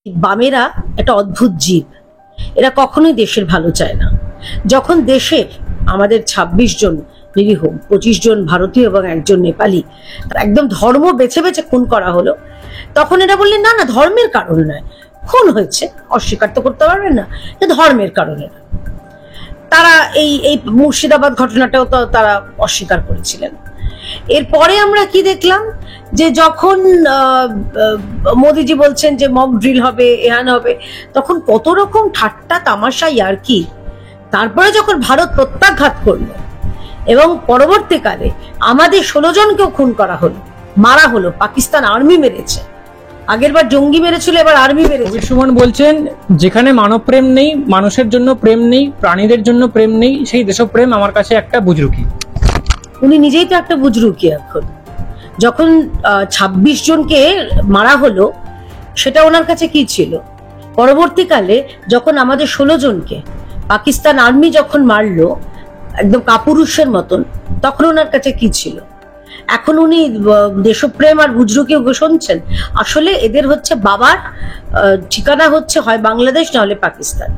বামেরা একটা অদ্ভুত জীব। এরা কখনোই দেশের ভালো চায় না। যখন দেশের আমাদের ২৬ জন নিরীহ, ২৫ জন ভারতীয় এবং একজন নেপালি একদম ধর্ম বেছে বেছে খুন করা হলো, তখন এরা বললেন না না, ধর্মের কারণে নয়, খুন হয়েছে, অস্বীকার তো করতে পারবেন না, ধর্মের কারণে না। তারা এই এই মুর্শিদাবাদ ঘটনাটাও তো তারা অস্বীকার করেছিলেন। এরপরে আমরা কি দেখলাম, যে যখন মোদিজি বলছেন যে মক ড্রিল হবে, এহান হবে, তখন কত রকম ঠাট্টা তামাশা ইয়ার্কি। তারপরে যখন ভারত প্রত্যাঘাত করলো এবং পরবর্তীকালে আমাদের ১৬ জনকেও খুন করা হলো, মারা হলো, পাকিস্তান আর্মি মেরেছে। আগের বার জঙ্গি মেরেছিল, এবার আর্মি মেরেছে। কবির সুমন বলছেন, যেখানে মানব প্রেম নেই, মানুষের জন্য প্রেম নেই, প্রাণীদের জন্য প্রেম নেই, সেই দেশপ্রেম আমার কাছে একটা বুজরুকি। উনি নিজেই তো একটা বুজরুকি। এখন যখন ২৬ জনকে মারা হলো, সেটা ওনার কাছে কি ছিল? পরবর্তীকালে যখন আমাদের ১৬ জনকে পাকিস্তান আর্মি যখন মারলো একদম কাপুরুষের মতন, তখন ওনার কাছে কি ছিল? এখন উনি দেশপ্রেম আর বুজরুকি শুনছেন। আসলে এদের হচ্ছে বাবার ঠিকানা হচ্ছে হয় বাংলাদেশ না হলে পাকিস্তান।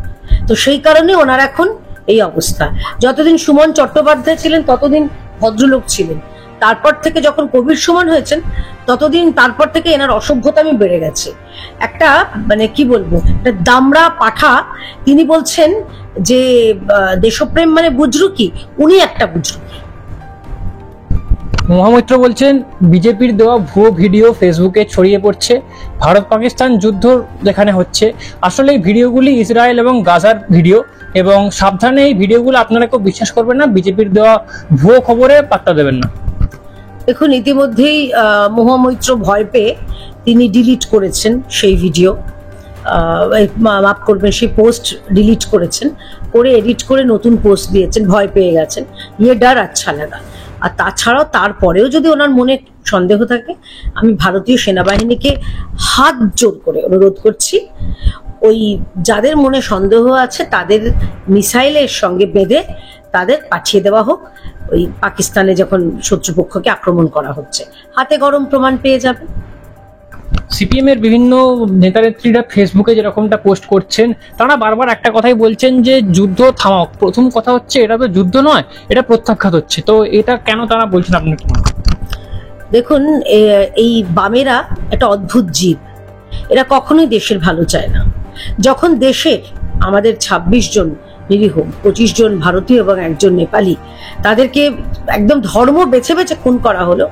তো সেই কারণে ওনার এখন এই অবস্থা। যতদিন সুমন চট্টোপাধ্যায় ছিলেন ততদিন ভদ্রলোক ছিলেন, তারপর থেকে যখন কবির সুমন হয়েছেন ততদিন তারপর থেকে এনার অসভ্যতামি বেড়ে গেছে। একটা মানে কি বলবো, একটা দামড়া পাঠা, তিনি বলছেন যে দেশপ্রেম মানে বুজরুকি, উনি একটা বুজরুকি। মহামৈত্র বলছেন, বিজেপির দেওয়া ভুয়ো ভিডিও ফেসবুকে ছড়িয়ে পড়ছে। ভারত পাকিস্তান যুদ্ধ যেখানে হচ্ছে, আসলে এই ভিডিওগুলি ইসরায়েল এবং গাজার ভিডিও, এবং সাবধানে এই ভিডিওগুলো আপনারা কেউ বিশ্বাস করবেন না, বিজেপির দেওয়া ভুয়ো খবরে পাত্তা দেবেন না। দেখুন, ইতিমধ্যেই মহামৈত্র ভয় পেয়ে তিনি ডিলিট করেছেন সেই ভিডিও, মাফ করবেন, সেই পোস্ট ডিলিট করেছেন, করে এডিট করে নতুন পোস্ট দিয়েছেন, ভয় পেয়ে গেছেন। ইয়ে ডার আচ্ছা লাগা। আর তাছাড়াও তারপরেও যদি ওনার মনে সন্দেহ থাকে, আমি ভারতীয় সেনাবাহিনীকে হাত জোর করে অনুরোধ করছি, ওই যাদের মনে সন্দেহ আছে তাদের মিসাইলের সঙ্গে বেঁধে তাদের পাঠিয়ে দেওয়া হোক ওই পাকিস্তানে, যখন শত্রুপক্ষকে আক্রমণ করা হচ্ছে, হাতে গরম প্রমাণ পেয়ে যাবে। সিপিএম এর বিভিন্ন নেতানেত্রীরা ফেসবুকে যেরকমটা পোস্ট করছেন, তারা বারবার একটা কথাই বলছেন যে যুদ্ধ থামাও। প্রথম কথা হচ্ছে, এটা তো যুদ্ধ নয়, এটা প্রত্যাঘাত হচ্ছে। তো এটা কেন তারা বলছেন, আপনার কি মনে হয়? দেখুন, এই বামেরা একটা অদ্ভুত জীব। এরা কখনোই দেশের ভালো চায় না। যখন দেশের আমাদের ২৬ জন নিরীহ, ২৫ জন ভারতীয় এবং একজন নেপালি তাদেরকে একদম ধর্ম বেছে বেছে খুন করা হলো,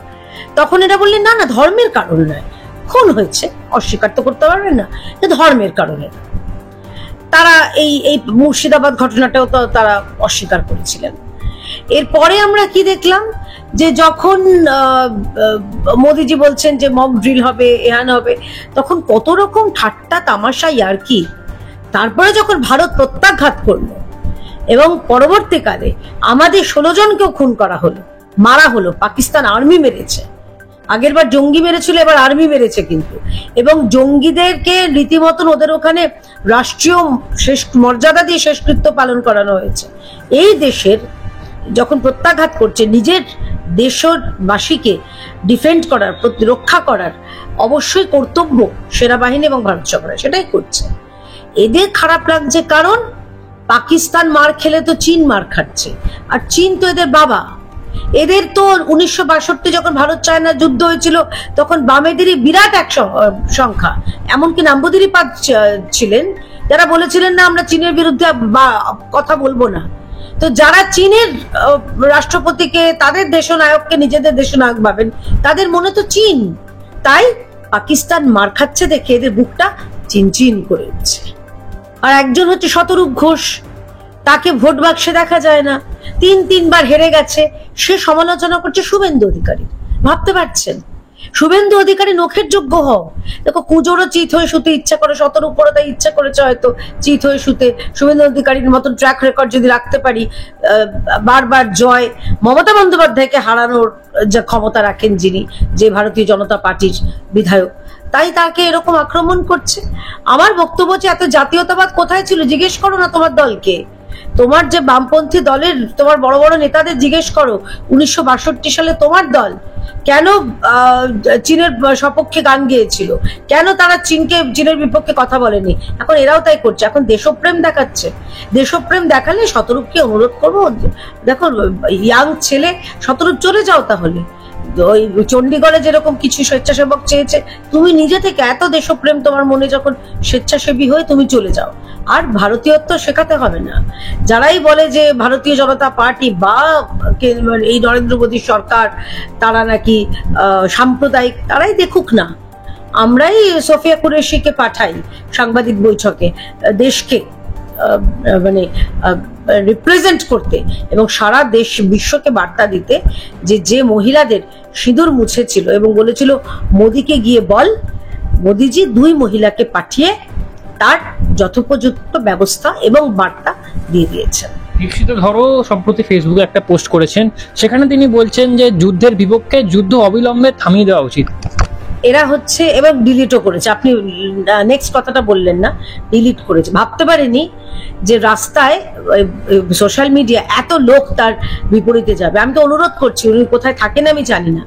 তখন এরা বললেন না না, ধর্মের কারণে নয়, খুন হয়েছে, অস্বীকার তো করতে পারবেন না, ধর্মের কারণে। তারা এই এই মুর্শিদাবাদ ঘটনাটাও তো তারা অস্বীকার করেছিলেন। এরপরে আমরা কি দেখলাম, যে যখন মোদিজি বলছেন যে মক ড্রিল হবে, এহান হবে, তখন কত রকম ঠাট্টা তামাশা ইয়ার্কি। তারপরে যখন ভারত প্রত্যাঘাত করলো এবং পরবর্তীকালে আমাদের ১৬ জনকেও খুন করা হলো, মারা হলো, পাকিস্তান আর্মি মেরেছে। আগের বার জঙ্গি মেরেছিল, এবার আর্মি মেরেছে কিন্তু। এবং জঙ্গিদেরকে রীতিমতন ওদের ওখানে রাষ্ট্রীয় শেষ মর্যাদা দিয়ে শেষকৃত্য পালন করানো হয়েছে। এই দেশের যখন প্রত্যাঘাত করছে, নিজের দেশবাসীকে ডিফেন্ড করার, রক্ষা করার অবশ্যই কর্তব্য সেনাবাহিনী এবং ভারত সরকার, সেটাই করছে। এদের খারাপ লাগছে কারণ পাকিস্তান মার খেলে তো চীন মার খাচ্ছে, আর চীন তো এদের বাবা। এদের তো ১৯৬২ যখন ভারত চায়না যুদ্ধ হয়েছিল, তখন বামেদেরই বিরাট এক সংখ্যা, এমনকি নাম্বুদিরিপাদ ছিলেন, যারা বলেছিলেন না আমরা চীনের বিরুদ্ধে কথা বলবো না। তো যারা চীনের রাষ্ট্রপতিকে, তাদের দেশনায়ককে নিজেদের দেশনায়ক ভাবেন, তাদের মনে তো চীন। তাই পাকিস্তান মার খাচ্ছে দেখে এদের বুকটা চিনচিন করে উঠছে। আর একজন হচ্ছে শতরূপ ঘোষ, তাকে ভোট বাক্সে দেখা যায় না, ৩বার হেরে গেছে, সে সমালোচনা করছে শুভেন্দু অধিকারী। ভাবতে পারছেন? শুভেন্দু অধিকারী নখের যোগ্য হও। দেখো, কুজোরও চিত হয়ে শুতে ইচ্ছা করে, শতরূপরও তাই ইচ্ছা করেছে হয়তো চিত হয়ে শুতে। শুভেন্দু অধিকারীর মতন ট্র্যাক রেকর্ড যদি রাখতে পারি, বারবার জয়, মমতা বন্দ্যোপাধ্যায়কে হারানোর যে ক্ষমতা রাখেন যিনি, যে ভারতীয় জনতা পার্টির বিধায়ক, তাই তাকে এরকম আক্রমণ করছে। আমার বক্তব্য হচ্ছে, এত জাতীয়তাবাদ কোথায় ছিল জিজ্ঞেস করো না তোমার দলকে। তোমার যে বামপন্থী দলের তোমার বড় বড় নেতাদের জিজ্ঞেস করো 1962 সালে তোমার দল কেন চীনের সপক্ষে গান গেয়েছিল, কেন তারা চীনের বিপক্ষে কথা বলেনি। এখন এরাও তাই করছে, এখন দেশপ্রেম দেখাচ্ছে। দেশপ্রেম দেখালে শতরূপকে অনুরোধ করবো, দেখো ইয়াং ছেলে শতরূপ চলে যাও তাহলে। ওই চণ্ডীগড়ে যেরকম কিছু স্বেচ্ছাসেবক চেয়েছে, তুমি নিজে থেকে এত দেশপ্রেম তোমার মনে যখন স্বেচ্ছাসেবী হয়ে তুমি চলে যাও। আর ভারতীয়ত্ব শেখাতে হবে না। যারাই বলে যে ভারতীয় জনতা পার্টি বা এই নরেন্দ্র মোদী সরকার তারা নাকি সাম্প্রদায়িক, তারাই দেখুক না। আমরাই সোফিয়া কুরেশিকে পাঠাই সাংবাদিক বৈঠকে দেশকে মানে রিপ্রেজেন্ট করতে এবং সারা দেশ বিশ্বকে বার্তা দিতে যে মহিলাদের সিঁদুর মুছেছিল এবং বলেছিল মোদিকে গিয়ে বল, মোদিজি 2 মহিলাকে পাঠিয়ে তার যথোপযুক্ত ব্যবস্থা এবং বার্তা দিয়ে দিয়েছেন। দীক্ষিত ধরো সম্প্রতি ফেসবুকে একটা পোস্ট করেছেন, সেখানে তিনি বলছেন যে যুদ্ধের বিপক্ষে যুদ্ধ অবিলম্বে থামিয়ে দেওয়া উচিত। এরা হচ্ছে এবং ডিলিটও করেছে, আপনি নেক্সট কথাটা বললেন না, ডিলিট করেছে। ভাবতে পারেনি যে রাস্তায় সোশ্যাল মিডিয়া এত লোক তার বিপরীতে যাবে। আমি তো অনুরোধ করছি, উনি কোথায় থাকেন আমি জানি না,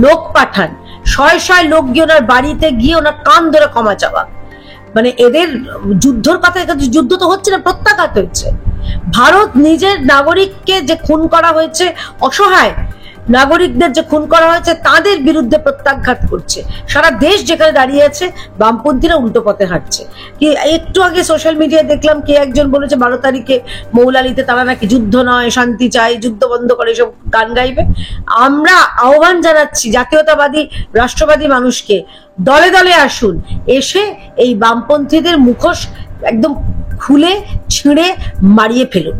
লোক পাঠান, শয় লোক গিয়ে ওনার বাড়িতে গিয়ে ওনার কান ধরে ক্ষমা চাওয়া। মানে এদের যুদ্ধর কথা, যুদ্ধ তো হচ্ছে না, প্রত্যাঘাত হচ্ছে। ভারত নিজের নাগরিককে যে খুন করা হয়েছে, অসহায় নাগরিকদের যে খুন করা হয়েছে তাদের বিরুদ্ধে প্রত্যাঘাত করছে। সারা দেশ যেখানে দাঁড়িয়ে আছে বামপন্থীরা উল্টো পথে হাঁটছে। কি একটু আগে সোশ্যাল মিডিয়ায় দেখলাম কে একজন বলেছে 12 তারিখে মৌলালিতে তারা নাকি যুদ্ধ নয় শান্তি চাই, যুদ্ধ বন্ধ করে এসব গান গাইবে। আমরা আহ্বান জানাচ্ছি জাতীয়তাবাদী রাষ্ট্রবাদী মানুষকে, দলে দলে আসুন, এসে এই বামপন্থীদের মুখোশ একদম খুলে ছিঁড়ে মারিয়ে ফেলুন।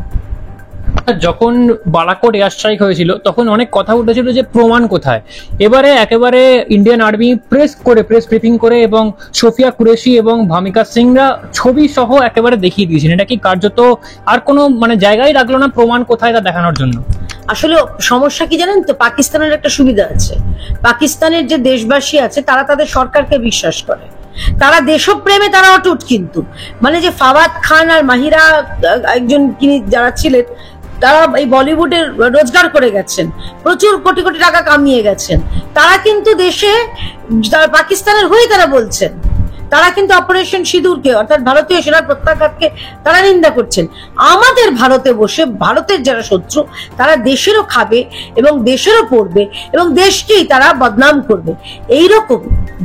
যখন বালাকোট এয়ার স্ট্রাইক হয়েছিল তখন অনেক কথা উঠেছিল যে প্রমাণ কোথায়। এবারে একেবারে ইন্ডিয়ান আর্মি প্রেস ব্রিফিং করে এবং সোফিয়া কুরেশি এবং ভামিকা সিংরা ছবি সহ একেবারে দেখিয়ে দিয়েছেন। এটা কি কার্যত আর কোনো মানে জায়গায় রাখলো না প্রমাণ কোথায় তা দেখানোর জন্য? আসলে সমস্যা কি জানেন তো, পাকিস্তানের একটা সুবিধা আছে, পাকিস্তানের যে দেশবাসী আছে তারা তাদের সরকারকে বিশ্বাস করে, তারা দেশপ্রেমে তারা অটুট। কিন্তু মানে যে ফাওয়াদ খান আর মাহিরা একজন যারা ছিলেন তারা এই বলিউডে রোজগার করে গেছেন, প্রচুর কোটি কোটি টাকা কামিয়ে গেছেন, তারা কিন্তু দেশে পাকিস্তানের হয়ে তারা বলছেন, তারা কিন্তু অপারেশন সিঁদুরকে অর্থাৎ ভারতীয় সেনার প্রত্যাঘাতকে তারা নিন্দা করছেন। আমাদের ভারতে বসে ভারতের যারা শত্রু তারা দেশেরও খাবে এবং দেশেরও পড়বে এবং দেশকেই তারা বদনাম করবে। এইরকম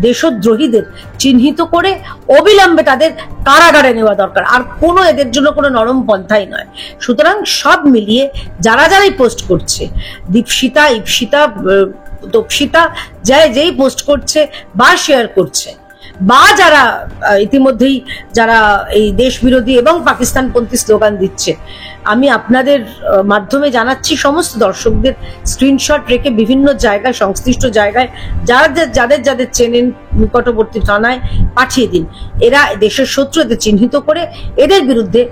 দেশদ্রোহীদের চিহ্নিত করে অবিলম্বে তাদের কারাগারে নেওয়া দরকার, আর কোনো এদের জন্য কোনো নরম পন্থাই নয়। সুতরাং সব মিলিয়ে যারা যারাই পোস্ট করছে, দীপশিতা, ইপসিতা, তপসিতা, যেই পোস্ট করছে বা শেয়ার করছে, বা যারা ইতিমধ্যেই যারা এই দেশ বিরোধী এবং পাকিস্তানপন্থী স্লোগান দিচ্ছে, আমি আপনাদের মাধ্যমে জানাচ্ছি সমস্ত দর্শকদের স্ক্রিনশট রেখে বিভিন্ন জায়গায় সংশ্লিষ্ট জায়গায় যাদের চেনেন নিকটবর্তী থানায় পাঠিয়ে দিন। এরা দেশের শত্রু, এদের চিহ্নিত করে এদের বিরুদ্ধে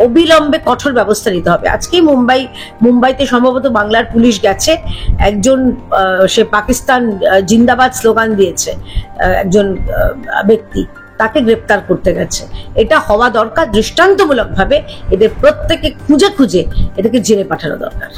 অবিলম্বে কঠোর ব্যবস্থা নিতে হবে। আজকেই মুম্বাইতে সম্ভবত বাংলার পুলিশ গেছে, একজন সে পাকিস্তান জিন্দাবাদ স্লোগান দিয়েছে একজন ব্যক্তি, তাকে গ্রেপ্তার করতে গেছে। এটা হওয়া দরকার, দৃষ্টান্তমূলক ভাবে এদের প্রত্যেকে খুঁজে খুঁজে এদেরকে জেলে পাঠানো দরকার।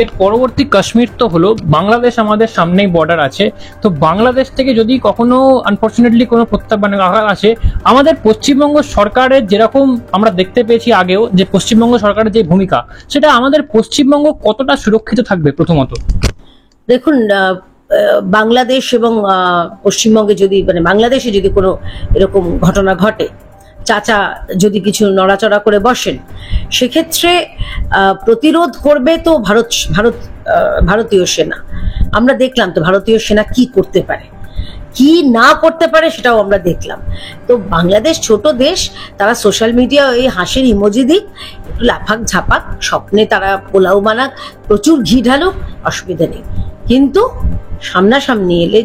এর পরবর্তী কাশ্মীর তো হলো, বাংলাদেশ আমাদের সামনেই বর্ডার আছে, তো বাংলাদেশ থেকে যদি কখনো আনফর্চুনেটলি কোনো প্রত্যাহ্বান আসে, আমাদের পশ্চিমবঙ্গ সরকারের যেরকম আমরা দেখতে পেয়েছি আগেও যে পশ্চিমবঙ্গ সরকারের যে ভূমিকা, সেটা আমাদের পশ্চিমবঙ্গ কতটা সুরক্ষিত থাকবে? প্রথমত দেখুন, বাংলাদেশ এবং পশ্চিমবঙ্গে যদি মানে বাংলাদেশে যদি কোনো এরকম ঘটনা ঘটে, চাচা যদি কিছু নড়াচড়া করে বসেন, সেক্ষেত্রে প্রতিরোধ করবে তো ভারতীয় সেনা। আমরা দেখলাম তো ভারতীয় সেনা কি করতে পারে, কি না করতে পারে সেটাও আমরা দেখলাম। তো বাংলাদেশ ছোট দেশ, তারা সোশ্যাল মিডিয়া এই হাসির ইমোজি দিক, একটু লাফাক ঝাপাক, স্বপ্নে তারা পোলাও বানাক, প্রচুর ঘি ঢালুক, অসুবিধা নেই। কিন্তু সামনাসামনি এলে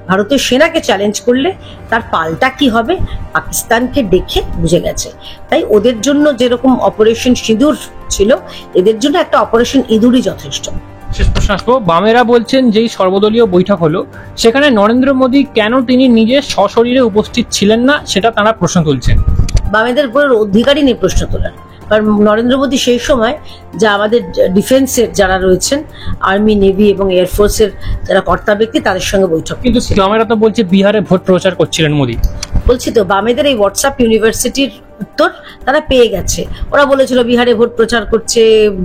ভারতের সেনাকে চ্যালেঞ্জ করলে তার পাল্টা কি হবে পাকিস্তানকে দেখে বুঝে গেছে। তাই ওদের জন্য যেরকম অপারেশন সিঁদুর ছিল, এদের জন্য একটা অপারেশন ইঁদুরই যথেষ্ট। শেষ প্রশ্ন আসবো, বামেরা বলছেন যেই সর্বদলীয় বৈঠক হলো সেখানে নরেন্দ্র মোদী কেন তিনি নিজে সশরীরে উপস্থিত ছিলেন না, সেটা তারা প্রশ্ন তুলছেন। বামেদের উপর অধিকারই নেই প্রশ্ন তোলার। কারণ নরেন্দ্র মোদী সেই সময় যা আমাদের ডিফেন্সের যারা রয়েছেন, আর্মি, নেভি এবং এয়ারফোর্সের যারা কর্তা ব্যক্তি, তাদের সঙ্গে বৈঠক। কিন্তু বামেরা তো বলছে বিহারে ভোট প্রচার করছিলেন মোদী। বলছি তো, বামেদের এই হোয়াটসঅ্যাপ ইউনিভার্সিটির উত্তর তারা পেয়ে গেছে। ওরা বলেছিল বিহারে ভোট প্রচার করছে,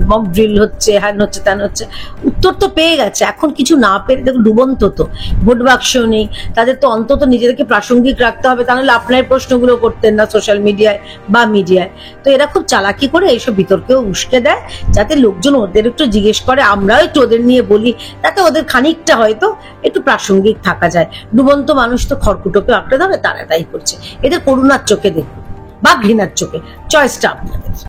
মক ড্রিল হচ্ছে, হ্যান হচ্ছে, ত্যান হচ্ছে, উত্তর তো পেয়ে গেছে। এখন কিছু না পেরে দেখো ডুবন্ত তো, ভোট বাক্সও নেই, তাদের তো অন্তত নিজেদেরকে প্রাসঙ্গিক রাখতে হবে, তাহলে আপনার প্রশ্নগুলো করতেন না সোশ্যাল মিডিয়ায় বা মিডিয়ায়। তো এরা খুব চালাকি করে এইসব বিতর্কেও উস্কে দেয়, যাতে লোকজন ওদের একটু জিজ্ঞেস করে, আমরাও একটু ওদের নিয়ে বলি, তাতে ওদের খানিকটা হয়তো একটু প্রাসঙ্গিক থাকা যায়। ডুবন্ত মানুষ তো খড়কুটোকে আঁকড়ে ধরে, তারা তাই করছে। এদের করুণার চোখে দেখুন বা ঘৃণার চোখে, চয়েসটা আপনাদের।